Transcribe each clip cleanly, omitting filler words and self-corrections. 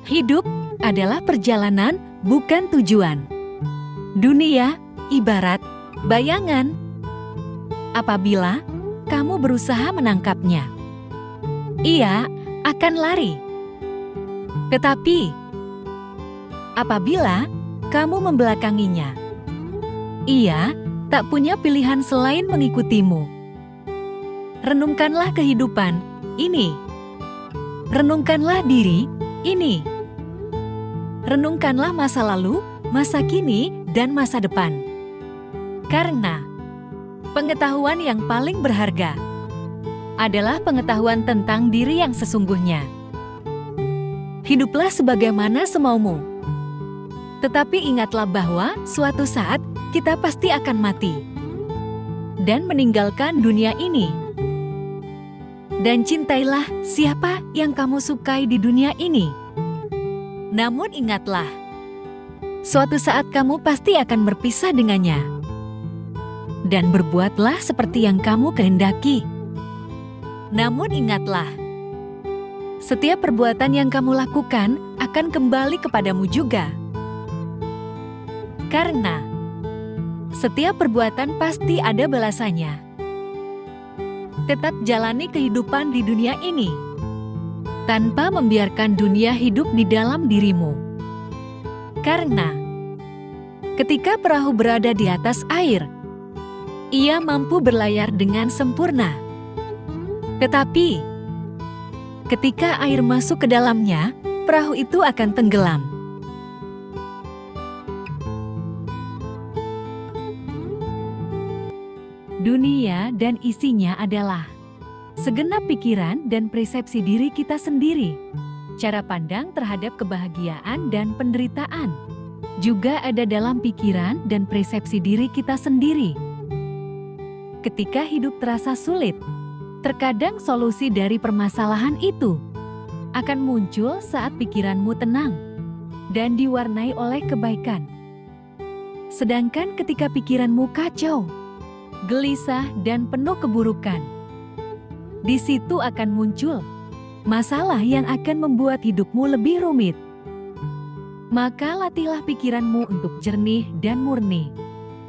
Hidup adalah perjalanan, bukan tujuan. Dunia ibarat bayangan. Apabila kamu berusaha menangkapnya, ia akan lari. Tetapi apabila kamu membelakanginya, ia tak punya pilihan selain mengikutimu. Renungkanlah kehidupan ini. Renungkanlah diri ini. Renungkanlah masa lalu, masa kini, dan masa depan. Karena pengetahuan yang paling berharga adalah pengetahuan tentang diri yang sesungguhnya. Hiduplah sebagaimana semaumu. Tetapi ingatlah bahwa suatu saat kita pasti akan mati dan meninggalkan dunia ini. Dan cintailah siapa yang kamu sukai di dunia ini. Namun ingatlah, suatu saat kamu pasti akan berpisah dengannya. Dan berbuatlah seperti yang kamu kehendaki. Namun ingatlah, setiap perbuatan yang kamu lakukan akan kembali kepadamu juga. Karena setiap perbuatan pasti ada balasannya. Tetap jalani kehidupan di dunia ini, tanpa membiarkan dunia hidup di dalam dirimu. Karena ketika perahu berada di atas air, ia mampu berlayar dengan sempurna. Tetapi ketika air masuk ke dalamnya, perahu itu akan tenggelam. Dunia dan isinya adalah segenap pikiran dan persepsi diri kita sendiri. Cara pandang terhadap kebahagiaan dan penderitaan juga ada dalam pikiran dan persepsi diri kita sendiri. Ketika hidup terasa sulit, terkadang solusi dari permasalahan itu akan muncul saat pikiranmu tenang dan diwarnai oleh kebaikan. Sedangkan ketika pikiranmu kacau, gelisah, dan penuh keburukan, di situ akan muncul masalah yang akan membuat hidupmu lebih rumit. Maka latihlah pikiranmu untuk jernih dan murni,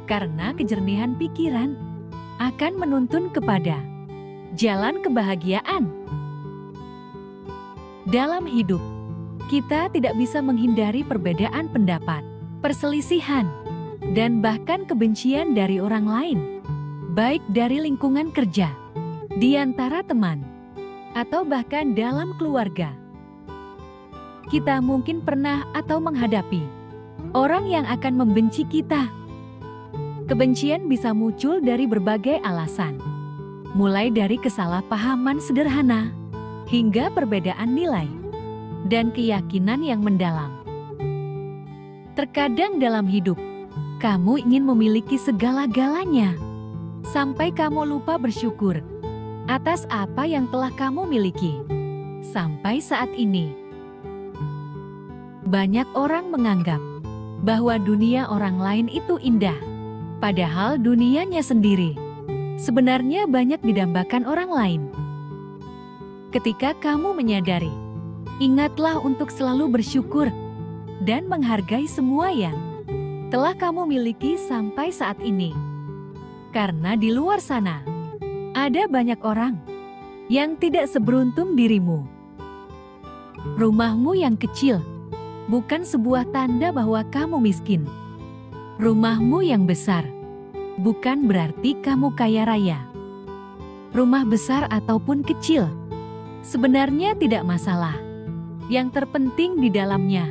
karena kejernihan pikiran akan menuntun kepada jalan kebahagiaan. Dalam hidup, kita tidak bisa menghindari perbedaan pendapat, perselisihan, dan bahkan kebencian dari orang lain, baik dari lingkungan kerja, di antara teman, atau bahkan dalam keluarga. Kita mungkin pernah atau menghadapi orang yang akan membenci kita. Kebencian bisa muncul dari berbagai alasan, mulai dari kesalahpahaman sederhana, hingga perbedaan nilai dan keyakinan yang mendalam. Terkadang dalam hidup, kamu ingin memiliki segala-galanya, sampai kamu lupa bersyukur atas apa yang telah kamu miliki. Sampai saat ini, banyak orang menganggap bahwa dunia orang lain itu indah, padahal dunianya sendiri sebenarnya banyak didambakan orang lain. Ketika kamu menyadari, ingatlah untuk selalu bersyukur dan menghargai semua yang telah kamu miliki sampai saat ini. Karena di luar sana, ada banyak orang yang tidak seberuntung dirimu. Rumahmu yang kecil bukan sebuah tanda bahwa kamu miskin. Rumahmu yang besar bukan berarti kamu kaya raya. Rumah besar ataupun kecil sebenarnya tidak masalah. Yang terpenting di dalamnya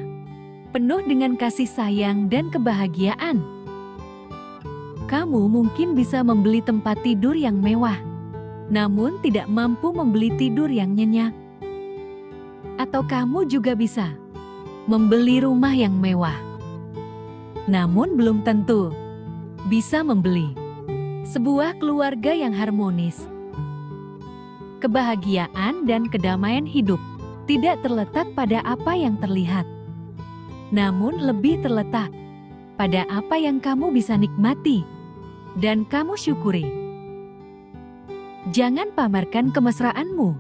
penuh dengan kasih sayang dan kebahagiaan. Kamu mungkin bisa membeli tempat tidur yang mewah, namun tidak mampu membeli tidur yang nyenyak. Atau kamu juga bisa membeli rumah yang mewah, namun belum tentu bisa membeli sebuah keluarga yang harmonis. Kebahagiaan dan kedamaian hidup tidak terletak pada apa yang terlihat, namun lebih terletak pada apa yang kamu bisa nikmati dan kamu syukuri. Jangan pamerkan kemesraanmu,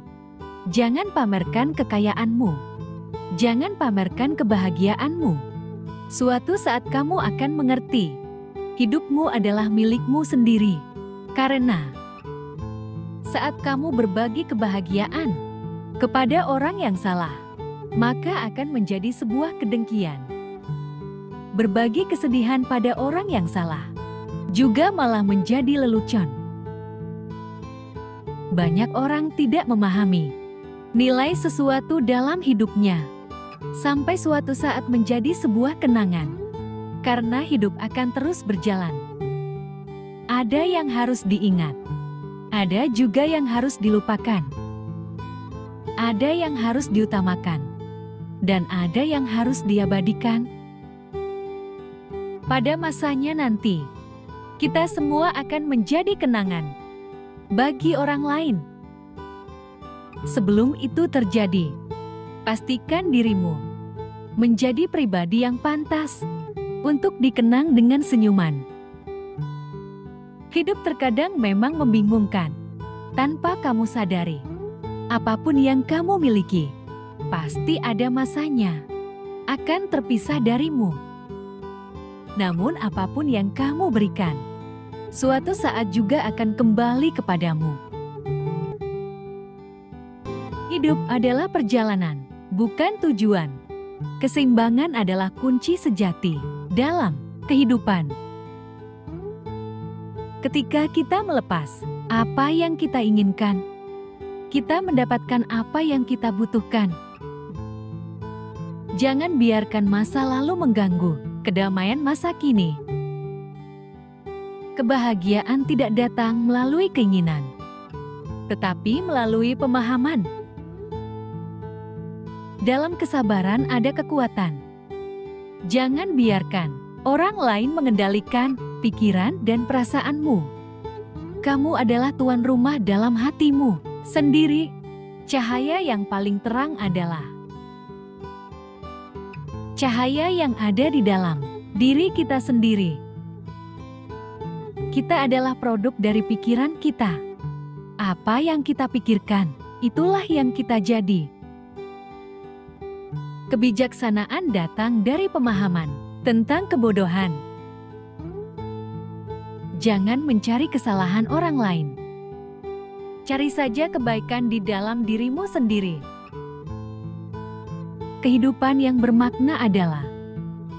jangan pamerkan kekayaanmu, Jangan pamerkan kebahagiaanmu. Suatu saat kamu akan mengerti, hidupmu adalah milikmu sendiri. Karena saat kamu berbagi kebahagiaan kepada orang yang salah, maka akan menjadi sebuah kedengkian. Berbagi kesedihan pada orang yang salah juga malah menjadi lelucon. Banyak orang tidak memahami nilai sesuatu dalam hidupnya, sampai suatu saat menjadi sebuah kenangan. Karena hidup akan terus berjalan. Ada yang harus diingat, ada juga yang harus dilupakan. Ada yang harus diutamakan, dan ada yang harus diabadikan. Pada masanya nanti, kita semua akan menjadi kenangan bagi orang lain. Sebelum itu terjadi, pastikan dirimu menjadi pribadi yang pantas untuk dikenang dengan senyuman. Hidup terkadang memang membingungkan. Tanpa kamu sadari, apapun yang kamu miliki pasti ada masanya akan terpisah darimu. Namun apapun yang kamu berikan, suatu saat juga akan kembali kepadamu. Hidup adalah perjalanan, bukan tujuan. Keseimbangan adalah kunci sejati dalam kehidupan. Ketika kita melepas apa yang kita inginkan, kita mendapatkan apa yang kita butuhkan. Jangan biarkan masa lalu mengganggu kedamaian masa kini. Kebahagiaan tidak datang melalui keinginan, tetapi melalui pemahaman. Dalam kesabaran ada kekuatan. Jangan biarkan orang lain mengendalikan pikiran dan perasaanmu. Kamu adalah tuan rumah dalam hatimu sendiri. Cahaya yang paling terang adalah cahaya yang ada di dalam diri kita sendiri. Kita adalah produk dari pikiran kita. Apa yang kita pikirkan, itulah yang kita jadi. Kebijaksanaan datang dari pemahaman tentang kebodohan. Jangan mencari kesalahan orang lain. Cari saja kebaikan di dalam dirimu sendiri. Kehidupan yang bermakna adalah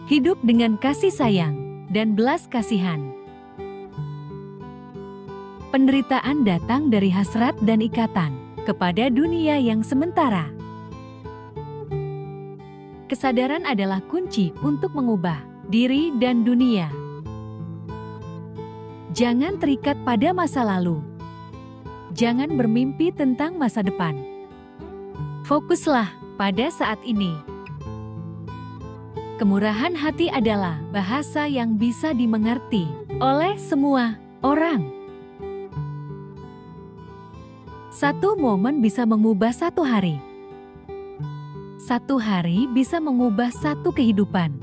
hidup dengan kasih sayang dan belas kasihan. Penderitaan datang dari hasrat dan ikatan kepada dunia yang sementara. Kesadaran adalah kunci untuk mengubah diri dan dunia. Jangan terikat pada masa lalu. Jangan bermimpi tentang masa depan. Fokuslah pada saat ini. Kemurahan hati adalah bahasa yang bisa dimengerti oleh semua orang. Satu momen bisa mengubah satu hari. Satu hari bisa mengubah satu kehidupan.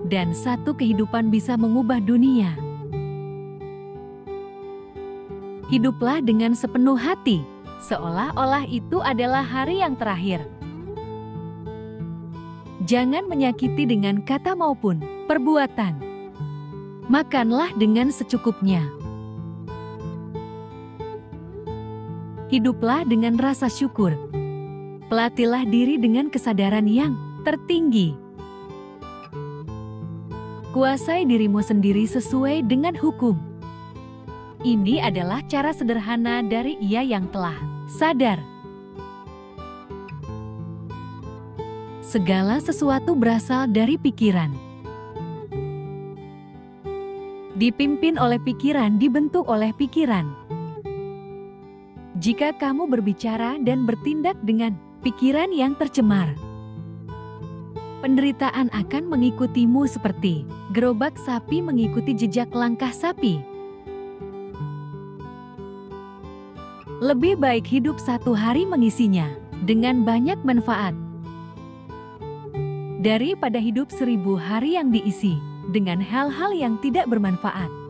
Dan satu kehidupan bisa mengubah dunia. Hiduplah dengan sepenuh hati, seolah-olah itu adalah hari yang terakhir. Jangan menyakiti dengan kata maupun perbuatan. Makanlah dengan secukupnya. Hiduplah dengan rasa syukur. Pelatihlah diri dengan kesadaran yang tertinggi. Kuasai dirimu sendiri sesuai dengan hukum. Ini adalah cara sederhana dari Ia yang telah sadar. Segala sesuatu berasal dari pikiran. Dipimpin oleh pikiran, dibentuk oleh pikiran. Jika kamu berbicara dan bertindak dengan pikiran yang tercemar, penderitaan akan mengikutimu seperti gerobak sapi mengikuti jejak langkah sapi. Lebih baik hidup satu hari mengisinya dengan banyak manfaat, daripada hidup 1000 hari yang diisi dengan hal-hal yang tidak bermanfaat.